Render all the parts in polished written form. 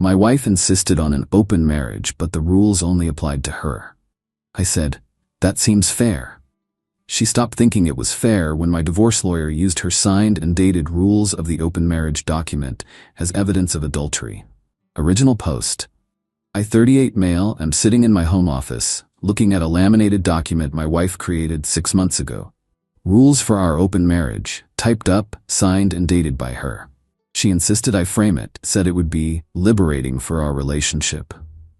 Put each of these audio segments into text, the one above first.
My wife insisted on an open marriage, but the rules only applied to her. I said, "That seems fair." She stopped thinking it was fair when my divorce lawyer used her signed and dated rules of the open marriage document as evidence of adultery. Original post. I, 38 male, am sitting in my home office, looking at a laminated document my wife created 6 months ago. Rules for our open marriage, typed up, signed and dated by her. She insisted I frame it, said it would be liberating for our relationship.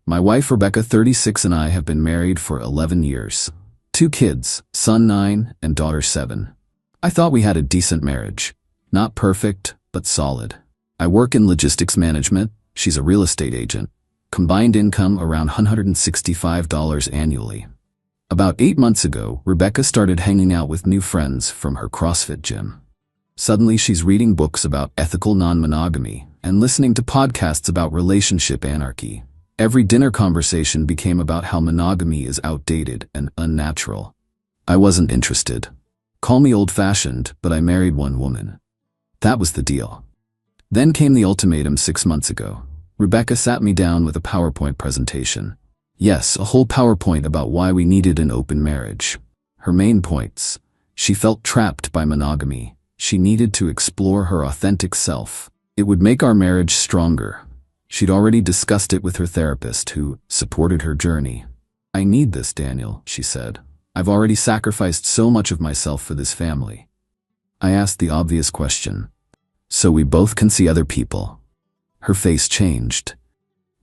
My wife Rebecca, 36, and I have been married for 11 years. 2 kids, son 9 and daughter 7. I thought we had a decent marriage. Not perfect, but solid. I work in logistics management, she's a real estate agent. Combined income around $165 annually. About 8 months ago, Rebecca started hanging out with new friends from her CrossFit gym. Suddenly she's reading books about ethical non-monogamy and listening to podcasts about relationship anarchy. Every dinner conversation became about how monogamy is outdated and unnatural. I wasn't interested. Call me old-fashioned, but I married one woman. That was the deal. Then came the ultimatum 6 months ago. Rebecca sat me down with a PowerPoint presentation. Yes, a whole PowerPoint about why we needed an open marriage. Her main points. She felt trapped by monogamy. She needed to explore her authentic self. It would make our marriage stronger. She'd already discussed it with her therapist, who supported her journey. "I need this, Daniel," she said. "I've already sacrificed so much of myself for this family." I asked the obvious question. "So we both can see other people?" Her face changed.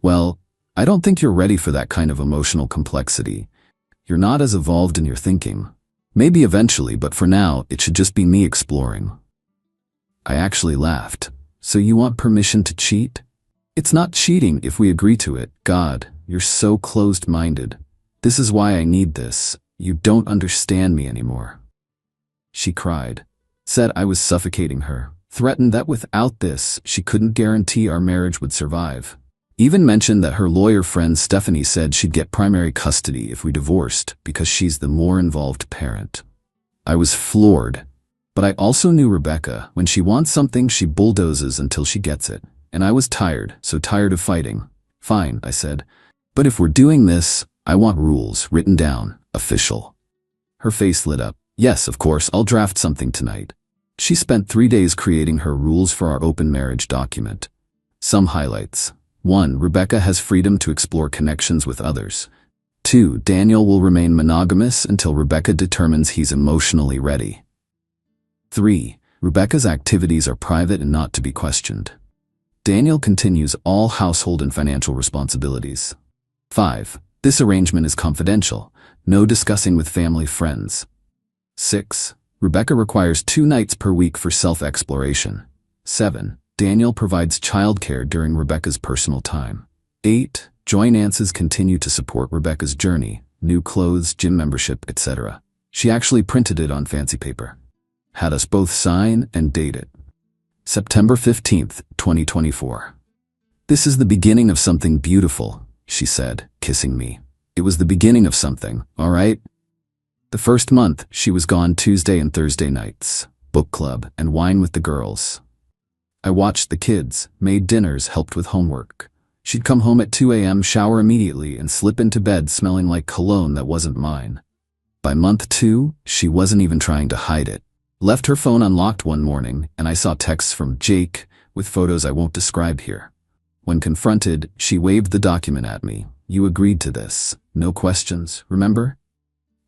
"Well, I don't think you're ready for that kind of emotional complexity. You're not as evolved in your thinking. Maybe eventually, but for now, it should just be me exploring." I actually laughed. "So you want permission to cheat?" "It's not cheating if we agree to it. God, you're so closed-minded. This is why I need this. You don't understand me anymore." She cried, said I was suffocating her, threatened that without this, she couldn't guarantee our marriage would survive. Even mentioned that her lawyer friend Stephanie said she'd get primary custody if we divorced because she's the more involved parent. I was floored. But I also knew Rebecca. When she wants something, she bulldozes until she gets it. And I was tired, so tired of fighting. "Fine," I said. "But if we're doing this, I want rules, written down, official." Her face lit up. "Yes, of course, I'll draft something tonight." She spent 3 days creating her rules for our open marriage document. Some highlights. 1. Rebecca has freedom to explore connections with others. 2. Daniel will remain monogamous until Rebecca determines he's emotionally ready. 3. Rebecca's activities are private and not to be questioned. Daniel continues all household and financial responsibilities. 5. This arrangement is confidential. No discussing with family friends. 6. Rebecca requires 2 nights per week for self-exploration. 7. Daniel provides childcare during Rebecca's personal time. 8. Joynances continue to support Rebecca's journey, new clothes, gym membership, etc. She actually printed it on fancy paper. Had us both sign and date it. September 15th, 2024. "This is the beginning of something beautiful," she said, kissing me. "It was the beginning of something, all right?" The first month, she was gone Tuesday and Thursday nights, book club, and wine with the girls. I watched the kids, made dinners, helped with homework. She'd come home at 2 a.m., shower immediately, and slip into bed smelling like cologne that wasn't mine. By month 2, she wasn't even trying to hide it. Left her phone unlocked one morning, and I saw texts from Jake with photos I won't describe here. When confronted, she waved the document at me. "You agreed to this. No questions, remember?"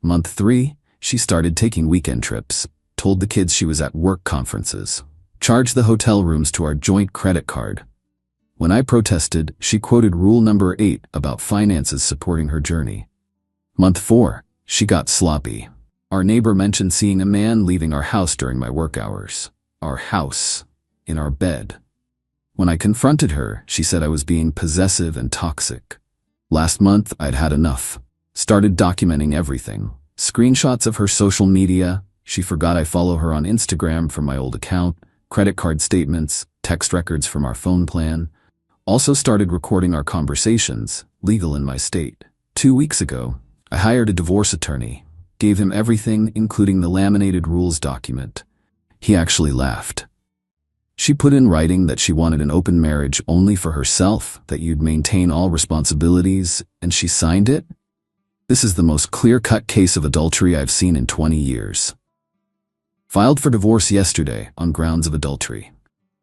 Month 3, she started taking weekend trips, told the kids she was at work conferences, charged the hotel rooms to our joint credit card. When I protested, she quoted rule number 8 about finances supporting her journey. Month 4, she got sloppy. Our neighbor mentioned seeing a man leaving our house during my work hours. Our house. In our bed. When I confronted her, she said I was being possessive and toxic. Last month, I'd had enough. Started documenting everything. Screenshots of her social media. She forgot I follow her on Instagram from my old account. Credit card statements. Text records from our phone plan. Also started recording our conversations, legal in my state. 2 weeks ago, I hired a divorce attorney. Gave him everything, including the laminated rules document. He actually laughed. She put in writing that she wanted an open marriage only for herself, that you'd maintain all responsibilities, and she signed it? This is the most clear-cut case of adultery I've seen in 20 years. Filed for divorce yesterday on grounds of adultery.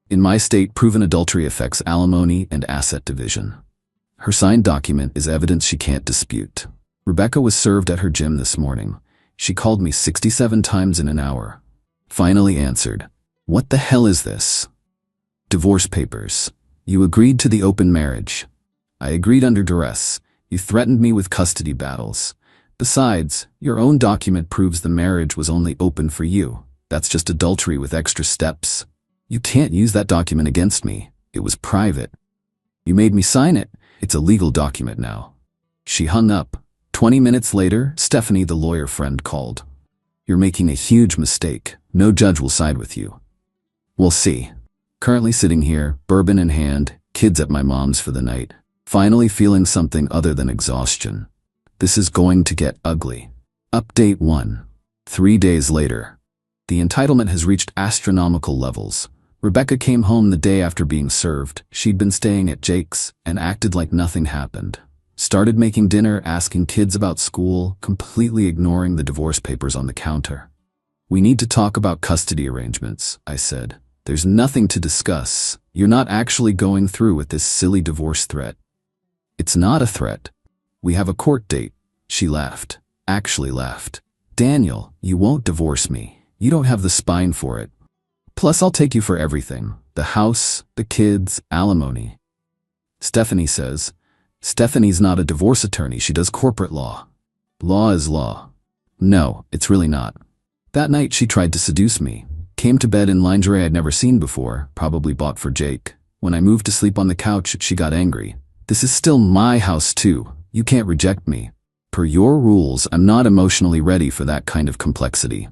In my state, proven adultery affects alimony and asset division. Her signed document is evidence she can't dispute. Rebecca was served at her gym this morning. She called me 67 times in an hour. Finally answered, "What the hell is this?" Divorce papers. You agreed to the open marriage. I agreed under duress. You threatened me with custody battles. Besides, your own document proves the marriage was only open for you. That's just adultery with extra steps. You can't use that document against me. It was private. You made me sign it. It's a legal document now. She hung up. 20 minutes later, Stephanie, the lawyer friend, called. You're making a huge mistake. No judge will side with you. We'll see. Currently sitting here, bourbon in hand, kids at my mom's for the night. Finally feeling something other than exhaustion. This is going to get ugly. Update 1. 3 days later. The entitlement has reached astronomical levels. Rebecca came home the day after being served. She'd been staying at Jake's and acted like nothing happened. Started making dinner, asking kids about school, completely ignoring the divorce papers on the counter. We need to talk about custody arrangements, I said. There's nothing to discuss. You're not actually going through with this silly divorce threat. It's not a threat. We have a court date. She laughed. Actually laughed. Daniel, you won't divorce me. You don't have the spine for it. Plus, I'll take you for everything. The house, the kids, alimony. Stephanie says, Stephanie's not a divorce attorney. She does corporate law. Law is law. No, it's really not. That night she tried to seduce me. Came to bed in lingerie I'd never seen before, probably bought for Jake. When I moved to sleep on the couch, she got angry. This is still my house too. You can't reject me. Per your rules, I'm not emotionally ready for that kind of complexity.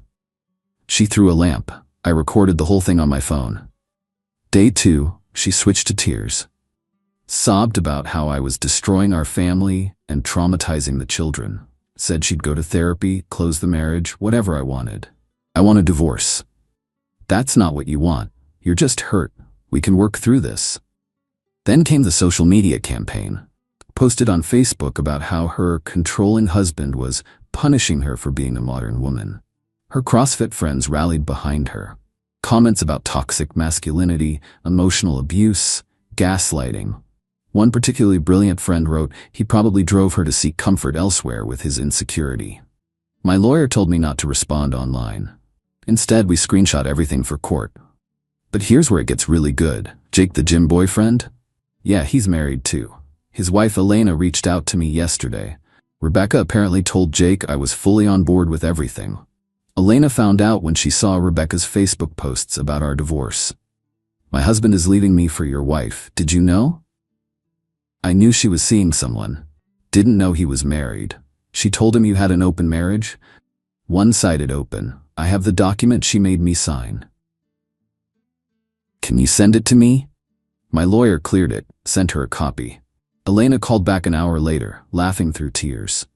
She threw a lamp. I recorded the whole thing on my phone. Day 2, she switched to tears. Sobbed about how I was destroying our family and traumatizing the children. Said she'd go to therapy, close the marriage, whatever I wanted. I want a divorce. That's not what you want. You're just hurt. We can work through this. Then came the social media campaign. Posted on Facebook about how her controlling husband was punishing her for being a modern woman. Her CrossFit friends rallied behind her. Comments about toxic masculinity, emotional abuse, gaslighting. One particularly brilliant friend wrote he probably drove her to seek comfort elsewhere with his insecurity. My lawyer told me not to respond online. Instead, we screenshot everything for court. But here's where it gets really good. Jake, the gym boyfriend? Yeah, he's married too. His wife Elena reached out to me yesterday. Rebecca apparently told Jake I was fully on board with everything. Elena found out when she saw Rebecca's Facebook posts about our divorce. My husband is leaving me for your wife. Did you know? I knew she was seeing someone. Didn't know he was married. She told him you had an open marriage? One-sided open. I have the document she made me sign. Can you send it to me? My lawyer cleared it, sent her a copy. Elena called back an hour later, laughing through tears.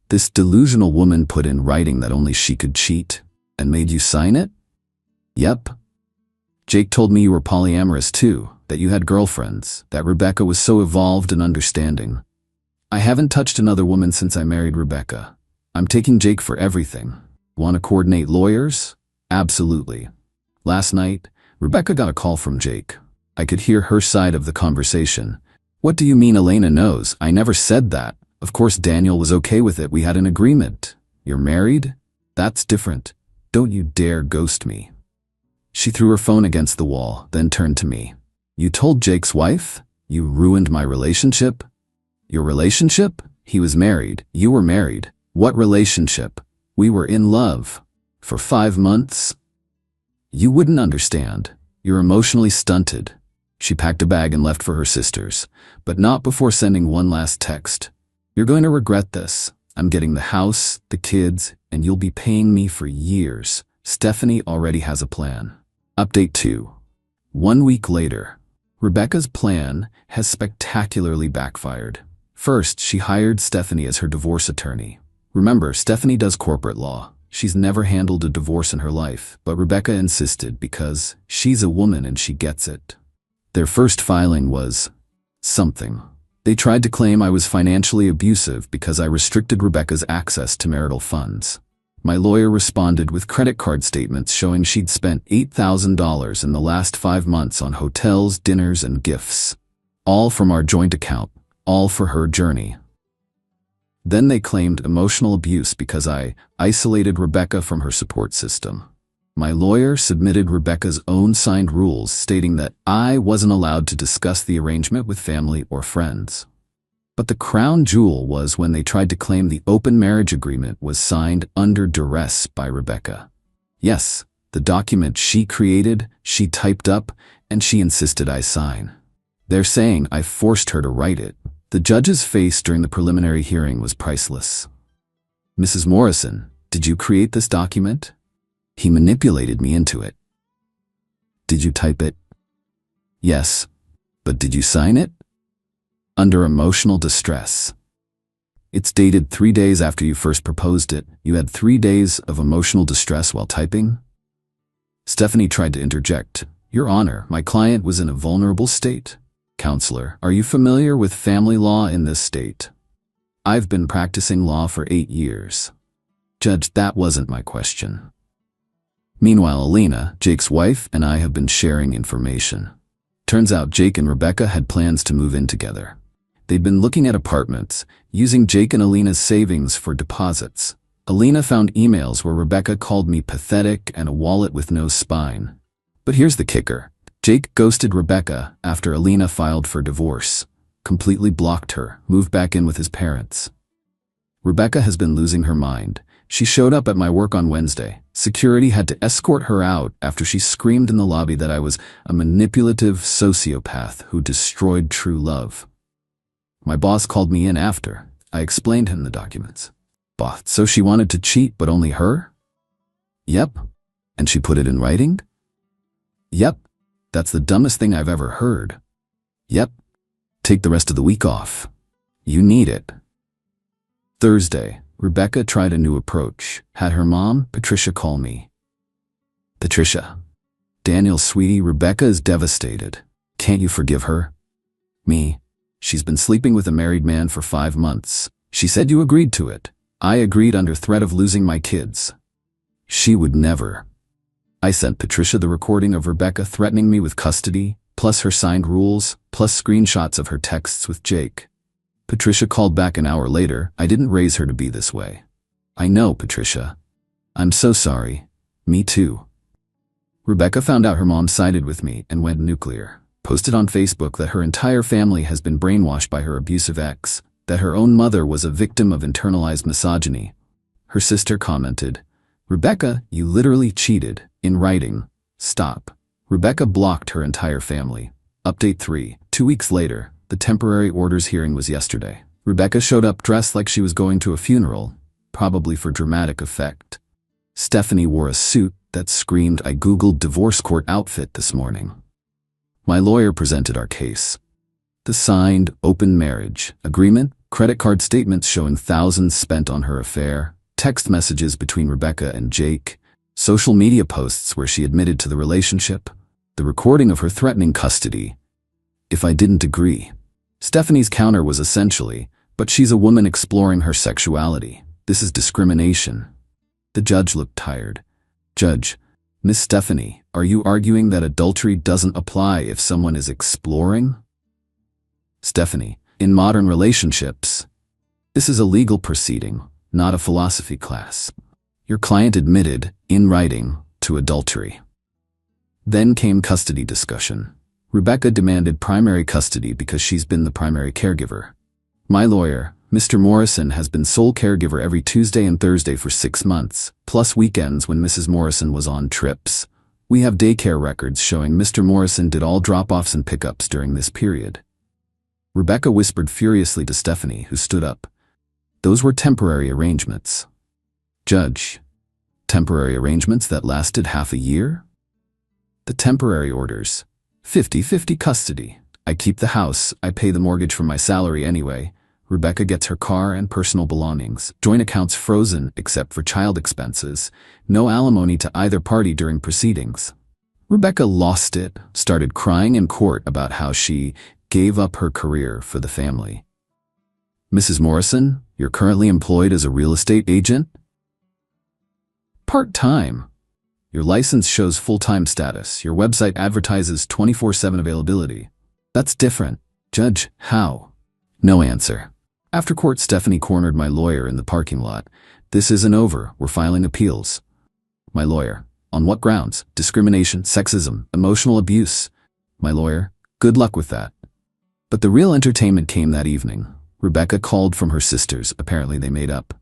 This delusional woman put in writing that only she could cheat, and made you sign it? Yep. Jake told me you were polyamorous too, that you had girlfriends, that Rebecca was so evolved and understanding. I haven't touched another woman since I married Rebecca. I'm taking Jake for everything. Want to coordinate lawyers? Absolutely. Last night, Rebecca got a call from Jake. I could hear her side of the conversation. What do you mean Elena knows? I never said that. Of course Daniel was okay with it. We had an agreement. You're married? That's different. Don't you dare ghost me. She threw her phone against the wall, then turned to me. You told Jake's wife? You ruined my relationship? Your relationship? He was married. You were married. What relationship? We were in love. For 5 months? You wouldn't understand. You're emotionally stunted. She packed a bag and left for her sister's, but not before sending one last text. You're going to regret this. I'm getting the house, the kids, and you'll be paying me for years. Stephanie already has a plan. Update 2. 1 week later. Rebecca's plan has spectacularly backfired. First, she hired Stephanie as her divorce attorney. Remember, Stephanie does corporate law. She's never handled a divorce in her life, but Rebecca insisted because she's a woman and she gets it. Their first filing was something. They tried to claim I was financially abusive because I restricted Rebecca's access to marital funds. My lawyer responded with credit card statements showing she'd spent $8,000 in the last 5 months on hotels, dinners, and gifts. All from our joint account, all for her journey. Then they claimed emotional abuse because I isolated Rebecca from her support system. My lawyer submitted Rebecca's own signed rules stating that I wasn't allowed to discuss the arrangement with family or friends. But the crown jewel was when they tried to claim the open marriage agreement was signed under duress by Rebecca. Yes, the document she created, she typed up, and she insisted I sign. They're saying I forced her to write it. The judge's face during the preliminary hearing was priceless. "Mrs. Morrison, did you create this document?" "He manipulated me into it." "Did you type it?" "Yes, but did you sign it?" "Under emotional distress." "It's dated 3 days after you first proposed it. You had 3 days of emotional distress while typing?" Stephanie tried to interject. "Your Honor, my client was in a vulnerable state." "Counselor, are you familiar with family law in this state?" "I've been practicing law for 8 years." "Judge, that wasn't my question." Meanwhile, Alina, Jake's wife, and I have been sharing information. Turns out Jake and Rebecca had plans to move in together. They'd been looking at apartments, using Jake and Alina's savings for deposits. Alina found emails where Rebecca called me pathetic and a wallet with no spine. But here's the kicker. Jake ghosted Rebecca after Alina filed for divorce, completely blocked her, moved back in with his parents. Rebecca has been losing her mind. She showed up at my work on Wednesday. Security had to escort her out after she screamed in the lobby that I was a manipulative sociopath who destroyed true love. My boss called me in after. I explained him the documents. "Boss, so she wanted to cheat, but only her?" "Yep." "And she put it in writing?" "Yep." "That's the dumbest thing I've ever heard." "Yep." "Take the rest of the week off. You need it." Thursday, Rebecca tried a new approach. Had her mom, Patricia, call me. "Patricia. Daniel, sweetie, Rebecca is devastated. Can't you forgive her?" "Me. She's been sleeping with a married man for 5 months. She said you agreed to it." "I agreed under threat of losing my kids." "She would never." I sent Patricia the recording of Rebecca threatening me with custody, plus her signed rules, plus screenshots of her texts with Jake. Patricia called back an hour later. "I didn't raise her to be this way." "I know, Patricia. I'm so sorry." "Me too." Rebecca found out her mom sided with me and went nuclear. Posted on Facebook that her entire family has been brainwashed by her abusive ex, that her own mother was a victim of internalized misogyny. Her sister commented, "Rebecca, you literally cheated. In writing. Stop." Rebecca blocked her entire family. Update 3. 2 weeks later, the temporary orders hearing was yesterday. Rebecca showed up dressed like she was going to a funeral, probably for dramatic effect. Stephanie wore a suit that screamed, "I Googled divorce court outfit this morning." My lawyer presented our case. The signed, open marriage agreement, credit card statements showing thousands spent on her affair, text messages between Rebecca and Jake, social media posts where she admitted to the relationship, the recording of her threatening custody. If I didn't agree. Stephanie's counter was essentially, "But she's a woman exploring her sexuality. This is discrimination." The judge looked tired. "Judge, Miss Stephanie, are you arguing that adultery doesn't apply if someone is exploring?" Stephanie, in modern relationships, this is a legal proceeding, not a philosophy class. Your client admitted, in writing, to adultery. Then came custody discussion. Rebecca demanded primary custody because she's been the primary caregiver. My lawyer, Mr. Morrison, has been sole caregiver every Tuesday and Thursday for 6 months, plus weekends when Mrs. Morrison was on trips. We have daycare records showing Mr. Morrison did all drop-offs and pickups during this period. Rebecca whispered furiously to Stephanie, who stood up. Those were temporary arrangements. Judge, temporary arrangements that lasted half a year? The temporary orders. 50-50 custody. I keep the house, I pay the mortgage from my salary anyway. Rebecca gets her car and personal belongings, joint accounts frozen except for child expenses, no alimony to either party during proceedings. Rebecca lost it, started crying in court about how she gave up her career for the family. Mrs. Morrison, you're currently employed as a real estate agent? Part-time. Your license shows full-time status. Your website advertises 24/7 availability. That's different. Judge, how? No answer. After court, Stephanie cornered my lawyer in the parking lot. This isn't over. We're filing appeals. My lawyer. On what grounds? Discrimination, sexism, emotional abuse. My lawyer. Good luck with that. But the real entertainment came that evening. Rebecca called from her sisters. Apparently they made up.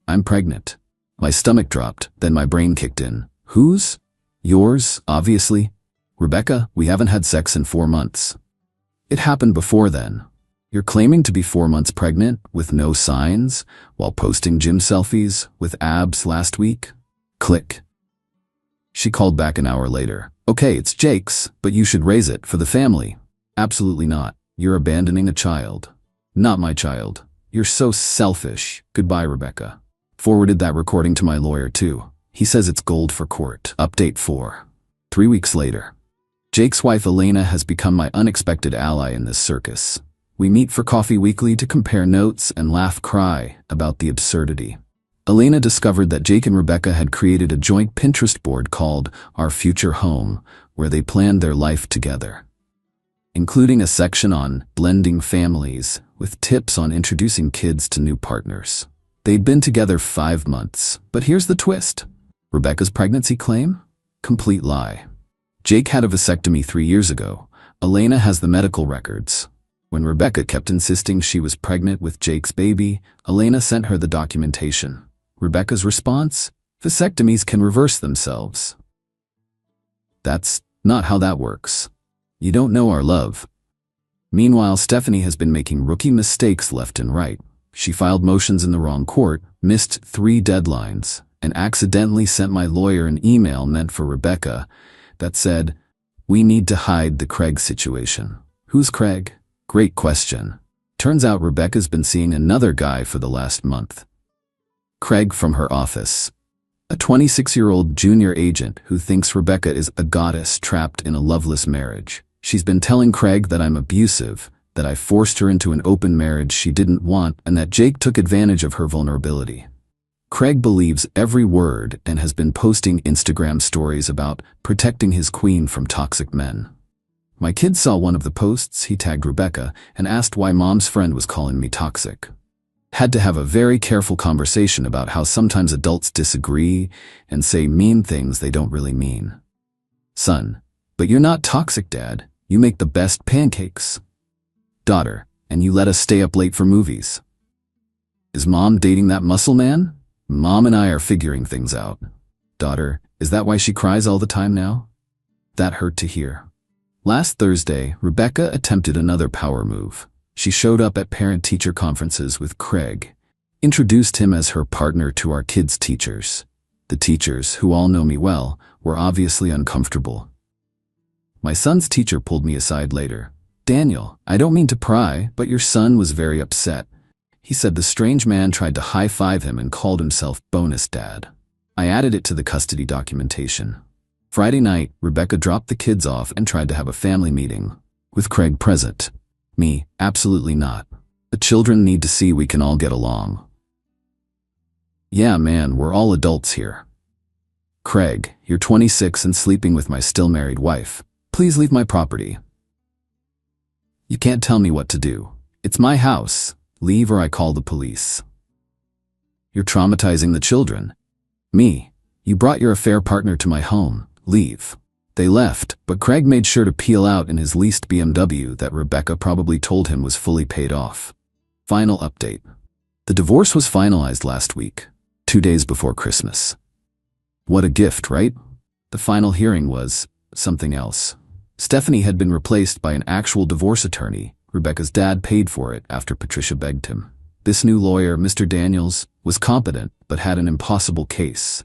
I'm pregnant. My stomach dropped, then my brain kicked in. Whose? Yours, obviously. Rebecca, we haven't had sex in 4 months. It happened before then. You're claiming to be 4 months pregnant with no signs while posting gym selfies with abs last week? Click. She called back an hour later. Okay, it's Jake's, but you should raise it for the family. Absolutely not. You're abandoning a child. Not my child. You're so selfish. Goodbye, Rebecca. Forwarded that recording to my lawyer too. He says it's gold for court. Update 4. 3 weeks later. Jake's wife Elena has become my unexpected ally in this circus. We meet for coffee weekly to compare notes and laugh-cry about the absurdity. Elena discovered that Jake and Rebecca had created a joint Pinterest board called Our Future Home, where they planned their life together, including a section on blending families with tips on introducing kids to new partners. They'd been together 5 months, but here's the twist. Rebecca's pregnancy claim? Complete lie. Jake had a vasectomy 3 years ago. Elena has the medical records. When Rebecca kept insisting she was pregnant with Jake's baby, Elena sent her the documentation. Rebecca's response? Vasectomies can reverse themselves. That's not how that works. You don't know our love. Meanwhile, Stephanie has been making rookie mistakes left and right. She filed motions in the wrong court, missed 3 deadlines, and accidentally sent my lawyer an email meant for Rebecca that said, "We need to hide the Craig situation." Who's Craig? Great question. Turns out Rebecca's been seeing another guy for the last month. Craig from her office. A 26-year-old junior agent who thinks Rebecca is a goddess trapped in a loveless marriage. She's been telling Craig that I'm abusive, that I forced her into an open marriage she didn't want, and that Jake took advantage of her vulnerability. Craig believes every word and has been posting Instagram stories about protecting his queen from toxic men. My kid saw one of the posts. He tagged Rebecca and asked why mom's friend was calling me toxic. Had to have a very careful conversation about how sometimes adults disagree and say mean things they don't really mean. Son, but you're not toxic, Dad. You make the best pancakes. Daughter, and you let us stay up late for movies. Is Mom dating that muscle man? Mom and I are figuring things out. Daughter, is that why she cries all the time now? That hurt to hear. Last Thursday, Rebecca attempted another power move. She showed up at parent-teacher conferences with Craig, introduced him as her partner to our kids' teachers. The teachers, who all know me well, were obviously uncomfortable. My son's teacher pulled me aside later. Daniel, I don't mean to pry, but your son was very upset. He said the strange man tried to high-five him and called himself bonus dad. I added it to the custody documentation. Friday night, Rebecca dropped the kids off and tried to have a family meeting, with Craig present. Me, absolutely not. The children need to see we can all get along. Yeah, man, we're all adults here. Craig, you're 26 and sleeping with my still married wife. Please leave my property. You can't tell me what to do. It's my house. Leave or I call the police. You're traumatizing the children. Me, you brought your affair partner to my home. Leave. They left, but Craig made sure to peel out in his leased BMW that Rebecca probably told him was fully paid off. Final update. The divorce was finalized last week, 2 days before Christmas. What a gift, right? The final hearing was something else. Stephanie had been replaced by an actual divorce attorney. Rebecca's dad paid for it after Patricia begged him. This new lawyer, Mr. Daniels, was competent but had an impossible case.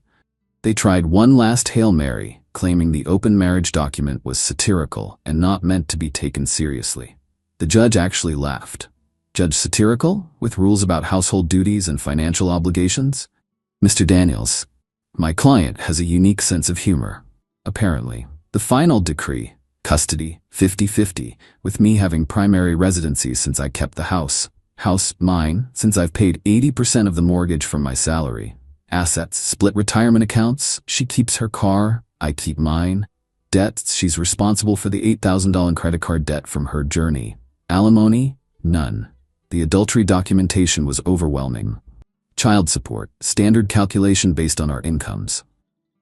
They tried one last Hail Mary, claiming the open marriage document was satirical and not meant to be taken seriously. The judge actually laughed. Judge satirical, with rules about household duties and financial obligations? Mr. Daniels, my client has a unique sense of humor. Apparently, the final decree, custody, 50-50, with me having primary residency since I kept the house. House, mine, since I've paid 80% of the mortgage from my salary. Assets, split retirement accounts, she keeps her car, I keep mine. Debts, she's responsible for the $8,000 credit card debt from her journey. Alimony, none. The adultery documentation was overwhelming. Child support, standard calculation based on our incomes.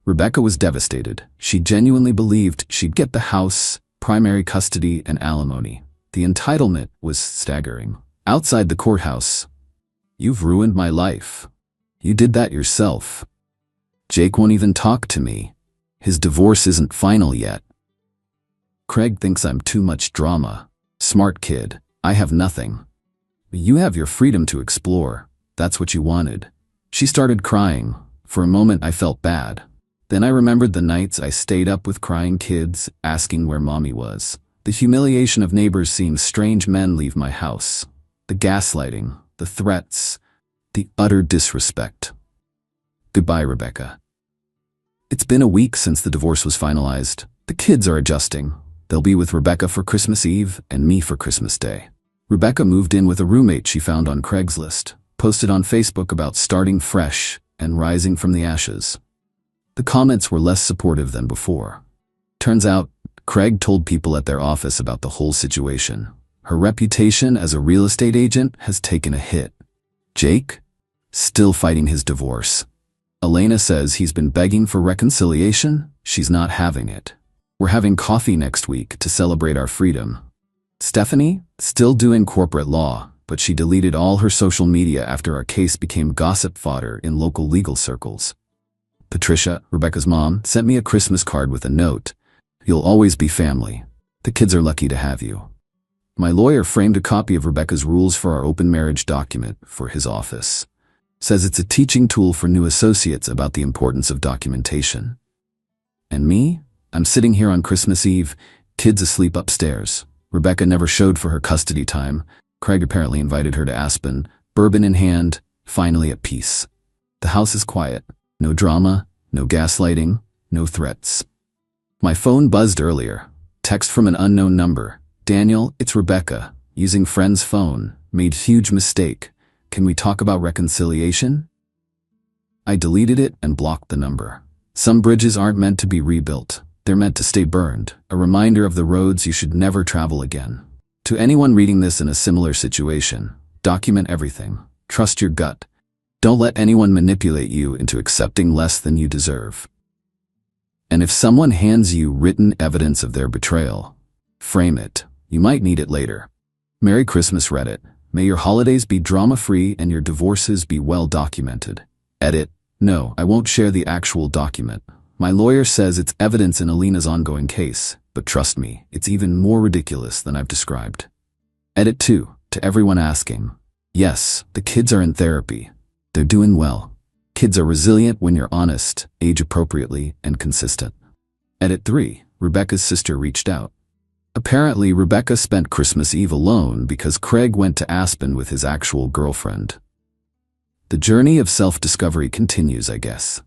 Rebecca was devastated. She genuinely believed she'd get the house, primary custody, and alimony. The entitlement was staggering. Outside the courthouse, "You've ruined my life. You did that yourself. Jake won't even talk to me. His divorce isn't final yet. Craig thinks I'm too much drama. Smart kid, I have nothing. You have your freedom to explore. That's what you wanted." She started crying. For a moment I felt bad. Then I remembered the nights I stayed up with crying kids, asking where mommy was. The humiliation of neighbors seeing strange men leave my house. The gaslighting, the threats, the utter disrespect. Goodbye, Rebecca. It's been a week since the divorce was finalized. The kids are adjusting. They'll be with Rebecca for Christmas Eve and me for Christmas Day. Rebecca moved in with a roommate she found on Craigslist, posted on Facebook about starting fresh and rising from the ashes. The comments were less supportive than before. Turns out, Craig told people at their office about the whole situation. Her reputation as a real estate agent has taken a hit. Jake? Still fighting his divorce. Elena says he's been begging for reconciliation. She's not having it. We're having coffee next week to celebrate our freedom. Stephanie? Still doing corporate law, but she deleted all her social media after our case became gossip fodder in local legal circles. Patricia, Rebecca's mom, sent me a Christmas card with a note. "You'll always be family. The kids are lucky to have you." My lawyer framed a copy of Rebecca's rules for our open marriage document for his office. Says it's a teaching tool for new associates about the importance of documentation. And me? I'm sitting here on Christmas Eve, kids asleep upstairs. Rebecca never showed for her custody time. Craig apparently invited her to Aspen, bourbon in hand, finally at peace. The house is quiet. No drama, no gaslighting, no threats. My phone buzzed earlier. Text from an unknown number. "Daniel, it's Rebecca. Using friend's phone. Made huge mistake. Can we talk about reconciliation?" I deleted it and blocked the number. Some bridges aren't meant to be rebuilt. They're meant to stay burned. A reminder of the roads you should never travel again. To anyone reading this in a similar situation, document everything. Trust your gut. Don't let anyone manipulate you into accepting less than you deserve. And if someone hands you written evidence of their betrayal, frame it. You might need it later. Merry Christmas, Reddit. May your holidays be drama-free and your divorces be well documented. Edit. No, I won't share the actual document. My lawyer says it's evidence in Alina's ongoing case, but trust me, it's even more ridiculous than I've described. Edit 2. To everyone asking. Yes, the kids are in therapy. They're doing well. Kids are resilient when you're honest, age appropriately, and consistent. Edit 3. Rebecca's sister reached out. Apparently, Rebecca spent Christmas Eve alone because Craig went to Aspen with his actual girlfriend. The journey of self-discovery continues, I guess.